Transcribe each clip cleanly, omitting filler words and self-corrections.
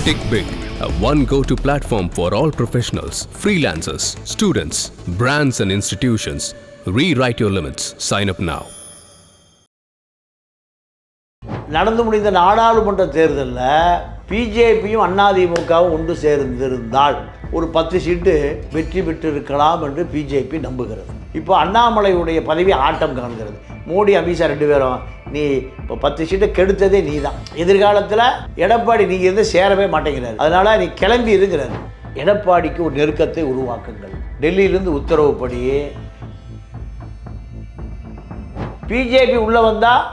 Tick Big, a one go-to platform for all professionals, freelancers, students, brands and institutions. Rewrite your limits. Sign up now. நடந்து முடிந்த நாடாளுமன்ற தேர்தலில் பிஜேபியும் அதிமுகவும் ஒன்று சேர்ந்திருந்தால் ஒரு 10 சீட்டு வெற்றி பெற்றிருக்கலாம் என்று பிஜேபி நம்புகிறது. இப்போ அண்ணாமலையுடைய பதவி ஆட்டம் காண்கிறது. மோடி அமித்ஷா 2 பேரும் நீ இப்போ 10 சீட்டை கெடுத்ததே நீ தான். எதிர்காலத்தில் எடப்பாடி நீங்கள் இருந்து சேரவே மாட்டேங்கிறாரு, அதனால் நீ கிளம்பி இருக்கிறாரு. எடப்பாடிக்கு ஒரு நெருக்கத்தை உருவாக்குங்கள். டெல்லியிலிருந்து உத்தரவுப்படி பிஜேபி உள்ளே வந்தால்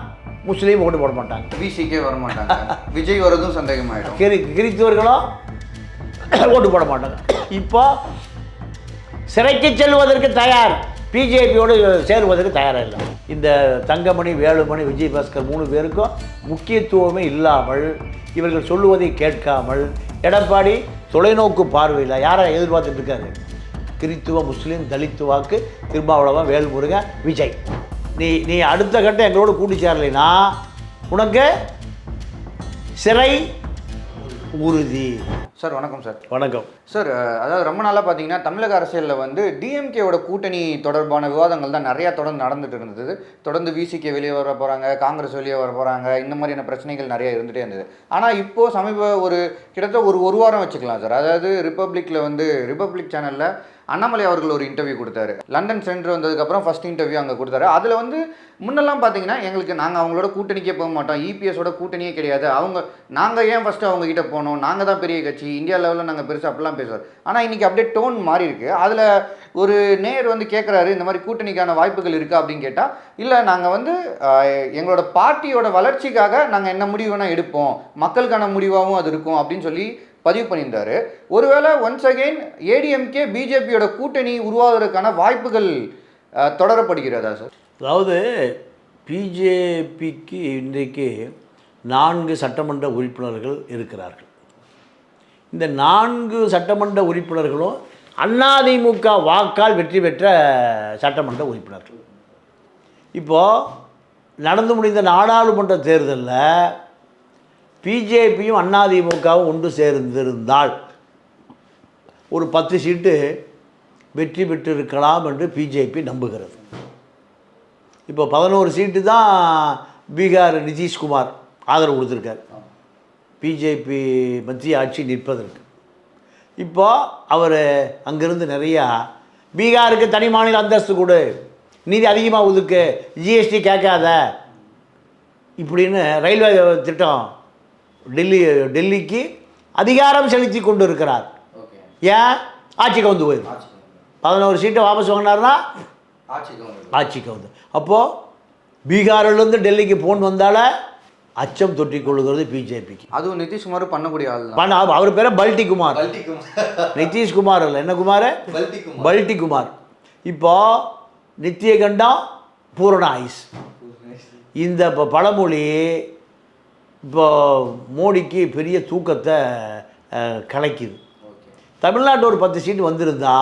முஸ்லீம் ஓட்டு போட மாட்டாங்க, பிசிக்கே வர மாட்டாங்க, விஜய் வரதும் சந்தேகமாயிடும், கிறிஸ்தவர்களும் ஓட்டு போட மாட்டாங்க. இப்போ சிறைக்கு செல்வதற்கு தயார், பிஜேபியோடு சேருவதற்கு தயாராக இல்லை. இந்த தங்கமணி, வேலுமணி, விஜய் பாஸ்கர் 3 பேருக்கும் முக்கியத்துவமே இல்லாமல், இவர்கள் சொல்லுவதை கேட்காமல், எடப்பாடி தொலைநோக்கு பார்வையில் யாரை எதிர்பார்த்துட்டு இருக்காரு? கிறித்துவ, முஸ்லீம், தலித்து வாக்கு, திருமாவளவன், வேல்முருகன், விஜய். நீ அடுத்த கட்டம் எங்களோட கூட்டி சேரலைன்னா உனக்கு சிறை உறுதி. சார் வணக்கம். சார் வணக்கம் சார். அதாவது ரொம்ப நாளாக பார்த்தீங்கன்னா தமிழக அரசியலில் வந்து டிஎம்கேவோட கூட்டணி தொடர்பான விவாதங்கள் தான் நிறையா தொடர்ந்து நடந்துட்டு இருந்தது. தொடர்ந்து விசிகே வெளியே வர போகிறாங்க, காங்கிரஸ் வெளியே வர போகிறாங்க, இந்த மாதிரியான பிரச்சனைகள் நிறைய இருந்துகிட்டே இருந்தது. ஆனால் இப்போது சமீப கிட்டத்தட்ட ஒரு வாரம் வச்சுக்கலாம் சார். அதாவது ரிப்பப்ளிக் சேனலில் அண்ணாமலை அவர்கள் ஒரு இன்டர்வியூ கொடுத்தாரு. லண்டன் சென்று வந்ததுக்கப்புறம் ஃபஸ்ட் இன்டர்வியூ அங்கே கொடுத்தாரு. அதில் வந்து முன்னெல்லாம் பார்த்தீங்கன்னா நாங்கள் அவங்களோட கூட்டணிக்கே போக மாட்டோம், இபிஎஸோட கூட்டணியே கிடையாது, நாங்கள் ஏன் ஃபஸ்ட்டு அவங்ககிட்ட போனோம், நாங்கள் தான் பெரிய கட்சி, இந்தியா லெவலில் நாங்கள் பெருசாக அப்படிலாம் பேசுவார். ஆனால் இன்றைக்கி அப்படியே டோன் மாறி இருக்குது. அதில் ஒரு நேர் வந்து கேட்குறாரு, இந்த மாதிரி கூட்டணிக்கான வாய்ப்புகள் இருக்கா அப்படின்னு கேட்டால், இல்லை நாங்கள் எங்களோட பார்ட்டியோட வளர்ச்சிக்காக நாங்கள் என்ன முடிவு வேணால் எடுப்போம், மக்களுக்கான முடிவாகவும் அது இருக்கும் அப்படின்னு சொல்லி பதிவு பண்ணியிருந்தாரு. ஒருவேளை ஒன்ஸ் அகெயின் ஏடிஎம்கே பிஜேபியோட கூட்டணி உருவாவதற்கான வாய்ப்புகள் தொடரப்படுகிறதா சார்? அதாவது பிஜேபிக்கு இன்றைக்கு 4 சட்டமன்ற உறுப்பினர்கள் இருக்கிறார்கள். இந்த 4 சட்டமன்ற உறுப்பினர்களும் அதிமுக வாக்கால் வெற்றி பெற்ற சட்டமன்ற உறுப்பினர்கள். இப்போது நடந்து முடிந்த நாடாளுமன்ற தேர்தலில் பிஜேபியும் அதிமுகவும் ஒன்று சேர்ந்திருந்தால் ஒரு 10 சீட்டு வெற்றி பெற்றிருக்கலாம் என்று பிஜேபி நம்புகிறது. இப்போ 11 சீட்டு தான் பீகார் நிதிஷ்குமார் ஆதரவு கொடுத்துருக்கார் பிஜேபி மத்திய ஆட்சி நிற்பதற்கு. இப்போது அவர் அங்கேருந்து நிறையா பீகாருக்கு தனி மாநில அந்தஸ்து கொடு, நிதி அதிகமாக ஒதுக்கு, ஜிஎஸ்டி கேட்காத இப்படின்னு ரயில்வே திட்டம் டெல்லிக்கு அதிகாரம் செலுத்தி கொண்டு இருக்கிறார். ஏன் ஆட்சிக்கு வந்து போயிடும். 11 சீட்டை வாபஸ் வாங்கினார்னா ஆட்சிக்கு வந்து. அப்போது பீகாரிலிருந்து டெல்லிக்கு போன் வந்தால அச்சம் தொற்றிக் கொள்ளுகிறது பிஜேபிக்கு. அதுவும் நிதிஷ்குமார் பண்ணக்கூடிய ஆள். அவர் பேர் பல்டிகுமார், நிதிஷ்குமார் இல்லை, என்ன குமார்? பல்டிகுமார். இப்போது நித்திய கண்டம் பூரண ஆயுஸ். இந்த பழமொழி இப்போ மோடிக்கு பெரிய தூக்கத்தை கலைக்குது. தமிழ்நாட்டில் ஒரு 10 சீட்டு வந்திருந்தா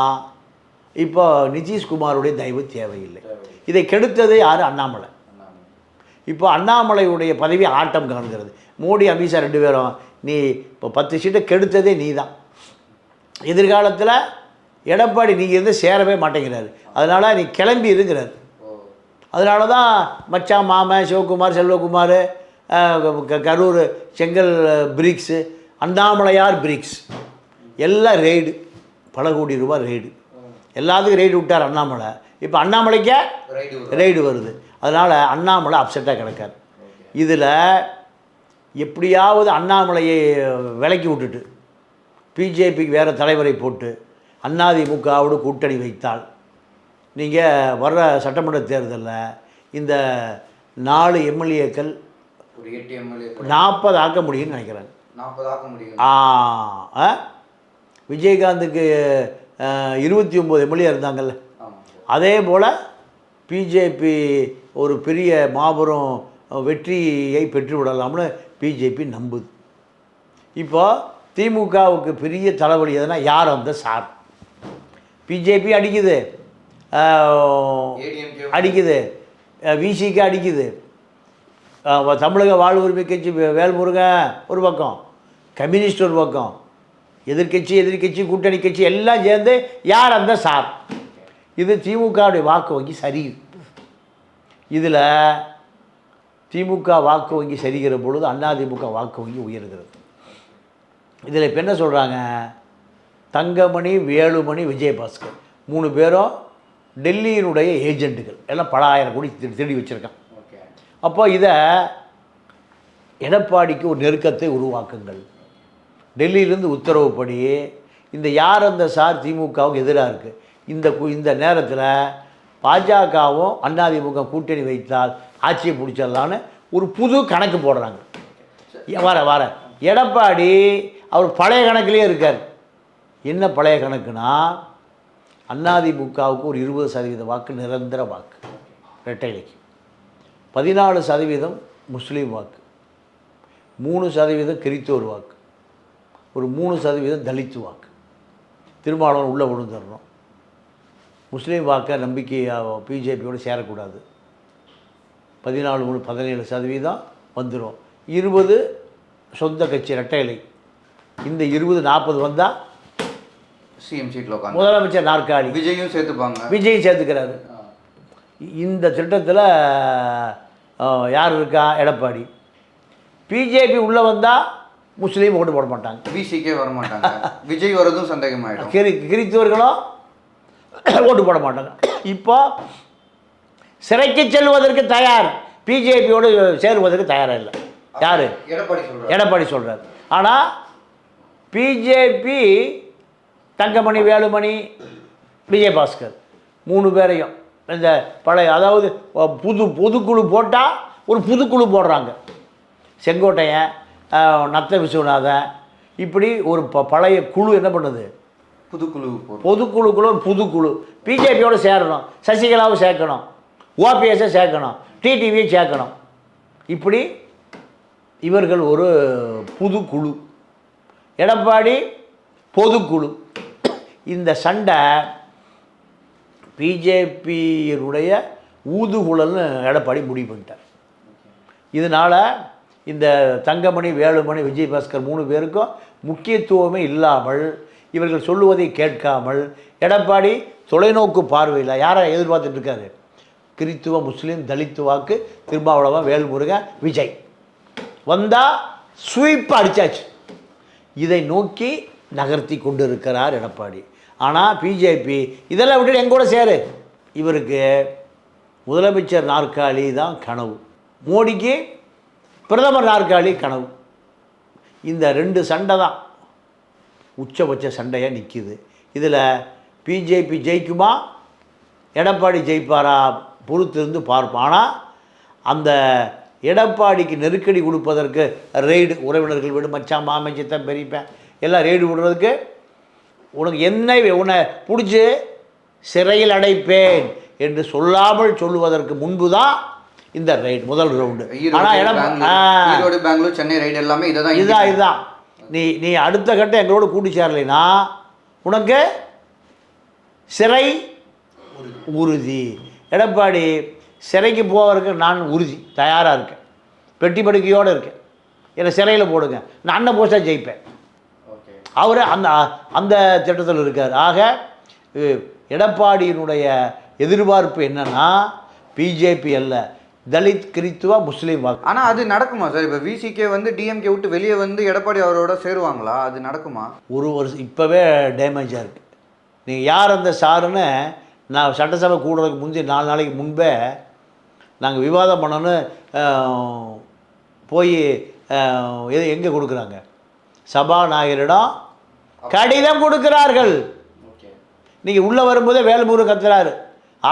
இப்போ நிதிஷ்குமாருடைய தயவு தேவையில்லை. இதை கெடுத்தது யார்? அண்ணாமலை. இப்போ அண்ணாமலையுடைய பதவி ஆட்டம் காண்கிறது. மோடி அமித்ஷா 2 பேரும் நீ இப்போ 10 சீட்டை கெடுத்ததே நீ தான். எதிர்காலத்தில் எடப்பாடி நீங்கள் இருந்து சேரவே மாட்டேங்கிறாரு, அதனால் நீ கிளம்பி இருக்கிறார். அதனால தான் மச்சான், மாமன், சிவகுமார், செல்வகுமார், கரூர் செங்கல் பிரிக்ஸு, அண்ணாமலையார் பிரிக்ஸ் எல்லாம் ரெய்டு, பல கோடி ரூபாய் ரெய்டு, எல்லாத்துக்கும் ரெய்டு விட்டார் அண்ணாமலை. இப்போ அண்ணாமலைக்கே ரெய்டு வருது. அதனால் அண்ணாமலை அப்செட்டாக கிடக்கார். இதில் எப்படியாவது அண்ணாமலையை விலக்கி விட்டுட்டு பிஜேபிக்கு வேறு தலைவரை போட்டு அதிமுகவோடு கூட்டணி வைத்தால் நீங்கள் வர்ற சட்டமன்ற தேர்தலில் இந்த 4 எம்எல்ஏக்கள் 40 ஆக்க முடியும்னு நினைக்கிறேன். 40 ஆக்க முடியும். விஜயகாந்துக்கு 29 எம்எல்ஏ இருந்தாங்கல்ல, அதே போல் பிஜேபி ஒரு பெரிய மாபெரும் வெற்றியை பெற்றுவிடலாம்னு பிஜேபி நம்புது. இப்போ திமுகவுக்கு பெரிய தலைவலி எதுனா யார் அந்த சார்? பிஜேபி அடிக்குது, விசிக்கு அடிக்குது, தமிழக வாழ்வுரிமை கட்சி வேல்முருகன் ஒரு பக்கம், கம்யூனிஸ்ட் ஒரு பக்கம், எதிர்க்கட்சி கூட்டணி கட்சி எல்லாம் சேர்ந்து யார் அந்த சார். இது திமுகவுடைய வாக்கு வங்கி சரியுது. இதில் திமுக வாக்கு வங்கி சரிகிற பொழுது அதிமுக வாக்கு வங்கி உயர்கிறது. இதில் இப்போ என்ன சொல்கிறாங்க, தங்கமணி, வேலுமணி, விஜயபாஸ்கர் 3 பேரும் டெல்லியினுடைய ஏஜென்ட்டுகள், எல்லாம் பல ஆயிரம் கோடி திருடி வச்சுருக்கான். அப்போ இதை எடப்பாடிக்கு ஒரு நெருக்கத்தை உருவாக்குங்கள். டெல்லியிலேருந்து உத்தரவுப்படி இந்த யார் அந்த சார் திமுகவுக்கு எதிராக இருக்குது. இந்த நேரத்தில் பாஜகவும் அதிமுக கூட்டணி வைத்தால் ஆட்சியை பிடிச்சிடலான்னு ஒரு புது கணக்கு போடுறாங்க. வர எடப்பாடி அவர் பழைய கணக்கிலே இருக்கார். என்ன பழைய கணக்குனா, அதிமுகவுக்கு ஒரு 20% வாக்கு நிரந்தர வாக்கு இரட்டைலைக்கு, 14% முஸ்லீம் வாக்கு, 3% கிறித்தோர் வாக்கு, ஒரு 3% தலித்து வாக்கு. திருமாவளவன் உள்ளே விழுந்துடணும். முஸ்லீம் வாக்கை நம்பிக்கை பிஜேபியோடு சேரக்கூடாது. 17% வந்துடும். 20 சொந்த கட்சி இரட்டைலை. இந்த 20-40 வந்தால் சிஎம் சீட்டில் முதலமைச்சர் நாற்காலி. விஜயும் சேர்த்துப்பாங்க. விஜய் சேர்த்துக்கிறாரு. இந்த திட்டத்தில் யார் இருக்கா, எடப்பாடி. பிஜேபி உள்ளே வந்தால் முஸ்லீம் ஓட்டு போட மாட்டாங்க, பிசிக்கே வர மாட்டாங்க. விஜய் வரதும் சந்தேகமாயிடும். கிறித்தவர்களும் ஓட்டு போட மாட்டாங்க. இப்போ சிறைக்கு செல்வதற்கு தயார், பிஜேபியோடு சேருவதற்கு தயாராக இல்லை. யார்? எடப்பாடி சொல்கிறார். ஆனால் பிஜேபி தங்கமணி, வேலுமணி, விஜயபாஸ்கர் 3 பேரையும் இந்த பழைய, அதாவது பொதுக்குழு போட்டால் ஒரு புதுக்குழு போடுறாங்க. செங்கோட்டையன், நத்த விஸ்வநாதன், இப்படி ஒரு பழைய குழு என்ன பண்ணுது, பொதுக்குழுக்குள்ள ஒரு புதுக்குழு. பிஜேபியோடு சேரணும், சசிகலாவை சேர்க்கணும், ஓபிஎஸ்ஸை சேர்க்கணும், டிடிவியை சேர்க்கணும். இப்படி இவர்கள் ஒரு புதுக்குழு, எடப்பாடி பொதுக்குழு. இந்த சண்டை பிஜேபியினுடைய ஊதுகுழல்னு எடப்பாடி முடிவு பண்ணிட்டார். இதனால் இந்த தங்கமணி, வேலுமணி, விஜயபாஸ்கர் 3 பேருக்கும் முக்கியத்துவமே இல்லாமல், இவர்கள் சொல்லுவதை கேட்காமல், எடப்பாடி தொலைநோக்கு பார்வையில் யாரை எதிர்பார்த்துட்டு இருக்காரு, கிறித்துவ, முஸ்லீம், தலித்து வாக்கு, திருமாவளவன், வேல்முருகன், விஜய் வந்தால் ஸ்வீப் அடித்தாச்சு. இதை நோக்கி நகர்த்தி கொண்டு இருக்கிறார் எடப்பாடி. ஆனால் பிஜேபி இதெல்லாம் விட்டுட்டு எங்கூட சேரு. இவருக்கு முதலமைச்சர் நாற்காலி தான் கனவு, மோடிக்கு பிரதமர் நாற்காலி கனவு. இந்த 2 சண்டை தான் உச்சபட்ச சண்டையாக நிற்கிது. இதில் பிஜேபி ஜெயிக்குமா, எடப்பாடி ஜெயிப்பாரா பொறுத்திருந்து பார்ப்போம். ஆனால் அந்த எடப்பாடிக்கு நெருக்கடி கொடுப்பதற்கு ரெய்டு, உறவினர்கள் வீடு, மச்சான், மாமன், சித்தன், பெரியப்பேன் எல்லாம் ரெய்டு விடுறதுக்கு, உனக்கு உன்னை பிடிச்சி சிறையில் அடைப்பேன் என்று சொல்லாமல் சொல்லுவதற்கு முன்பு தான் இந்த ரைடு, முதல் ரவுண்டு. ஆனால் பெங்களூர், சென்னை ரைடு எல்லாமே இதுதான். நீ அடுத்த கட்டம் எங்களோட கூட்டி சேரலைன்னா உனக்கு சிறை உறுதி. எடப்பாடி சிறைக்கு போவதற்கு நான் உறுதி, தயாராக இருக்கேன், பெட்டி படுக்கையோடு இருக்கேன், என்னை சிறையில் போடுங்க, நான் அண்ணன் போஸ்டாக ஜெயிப்பேன். அவர் அந்த திட்டத்தில் இருக்கார். ஆக எடப்பாடியினுடைய எதிர்பார்ப்பு என்னன்னா, பிஜேபி அல்ல, தலித், கிறித்துவ, முஸ்லீம் வாக்கு. ஆனால் அது நடக்குமா சார்? இப்போ விசிகே வந்து டிஎம்கே விட்டு வெளியே வந்து எடப்பாடி அவரோட சேருவாங்களா? அது நடக்குமா? ஒரு வருஷம் இப்போவே டேமேஜாக இருக்குது. நீங்கள் யார் அந்த சாருன்னு நான் சட்டசபை கூடுறதுக்கு முந்தைய 4 நாளைக்கு முன்பே நாங்கள் விவாதம் பண்ணோன்னு போய் எங்கே கொடுக்குறாங்க, சபாநாயகரிடம் கடிதம் கொடுக்கிறார்கள். நீங்கள் உள்ளே வரும்போதே வேலுமுருகன் கத்துறாரு,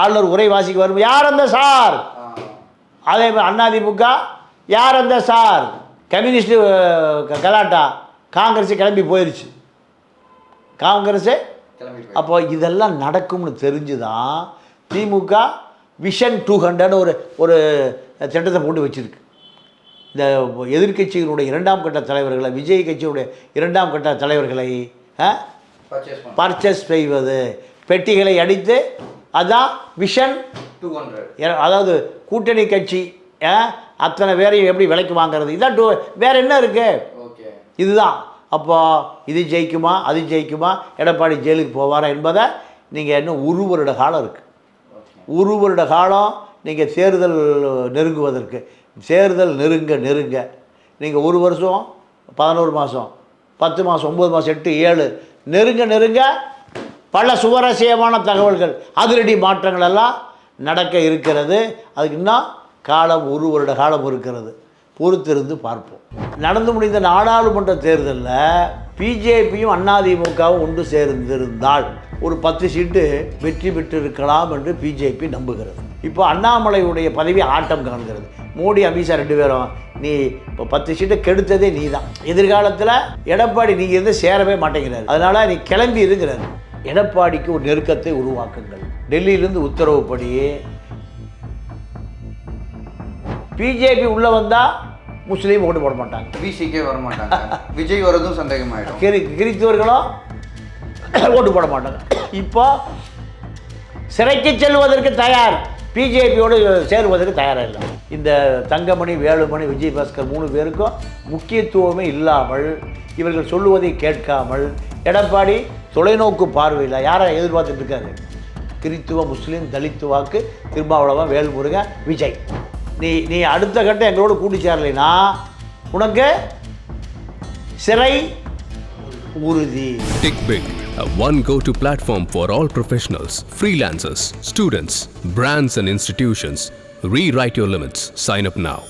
ஆளுநர் உரை வாசிக்க வரும்போது யார் அந்த சார், அதே மாதிரி அதிமுக யார் அந்த சார், கம்யூனிஸ்ட் கலாட்டா, காங்கிரஸ் கிளம்பி போயிடுச்சு, காங்கிரஸு. அப்போ இதெல்லாம் நடக்கும்னு தெரிஞ்சு தான் திமுக விஷன் 200 ஒரு திட்டத்தை போட்டு வச்சுருக்கு. இந்த எதிர்கட்சிகளுடைய 2ஆம் கட்ட தலைவர்களை, விஜய் கட்சியுடைய 2ஆம் கட்ட தலைவர்களை பர்ச்சேஸ் செய்வது, பெட்டிகளை அடித்து, அதுதான் விஷன் 200. அதாவது கூட்டணி கட்சி அத்தனை பேரையும் எப்படி விலைக்கு வாங்கிறது, இதான் வேறு என்ன இருக்குது, இதுதான். அப்போ இது ஜெயிக்குமா அது ஜெயிக்குமா, எடப்பாடி ஜெயிலுக்கு போவாரா என்பதை நீங்கள் இன்னும் ஒரு வருட காலம் இருக்குது. ஒரு வருட காலம் நீங்கள் தேர்தல் நெருங்குவதற்கு, தேர்தல் நெருங்க நீங்கள் 1 வருஷம் 11 மாதம் 10 மாதம் 9 மாதம் 8 7 நெருங்க பல சுவாரஸ்யமான தகவல்கள், அதிரடி மாற்றங்கள் எல்லாம் நடக்க இருக்கிறது. அதுக்கு இன்னும் காலம் 1 வருட காலம் இருக்கிறது. பொறுத்திருந்து பார்ப்போம். நடந்து முடிந்த நாடாளுமன்ற தேர்தலில் பிஜேபியும் அதிமுகவும் ஒன்று சேர்ந்திருந்தால் ஒரு 10 சீட்டு வெற்றி பெற்றிருக்கலாம் என்று பிஜேபி நம்புகிறது. இப்போ அண்ணாமலையுடைய பதவி ஆட்டம் காண்கிறது. மோடி அமித்ஷா 2 பேரும் நீ இப்போ 10 சீட்டை கெடுத்ததே நீ தான். எதிர்காலத்தில் எடப்பாடி நீங்கள் இருந்து சேரவே மாட்டேங்கிறாரு, அதனால் நீ கிளம்பி இருக்கிறாரு. எடப்பாடிக்கு ஒரு நெருக்கத்தை உருவாக்குங்கள். டெல்லியிலிருந்து உத்தரவுப்படி பிஜேபி உள்ளே வந்தால் முஸ்லீம் ஓட்டு போட மாட்டாங்க, விசிக்கே வர மாட்டாங்க, விஜய் வரதும் சந்தேகமாயிடும், கிறிஸ்தவர்களும் ஓட்டு போட மாட்டாங்க. இப்போ சிறைக்கு செல்வதற்கு தயார், பிஜேபியோடு சேருவதற்கு தயாராக இல்லை. இந்த தங்கமணி, வேலுமணி, விஜயபாஸ்கர் 3 பேருக்கும் முக்கியத்துவமே இல்லாமல், இவர்கள் சொல்லுவதை கேட்காமல், எடப்பாடி தொலைநோக்கு பார்வையில் யாரை எதிர்பார்த்துட்டு இருக்காரு? கிறித்துவ, முஸ்லீம், தலித்து வாக்கு, திருமாவளவன், வேல்முருகன், விஜய். நீ அடுத்த கட்டம் எங்களோட கூட்டி சேரலைன்னா உனக்கு சிறை உறுதி. TechBig, a one go-to platform for all professionals, freelancers, students, brands and institutions. Rewrite your limits. Sign up now.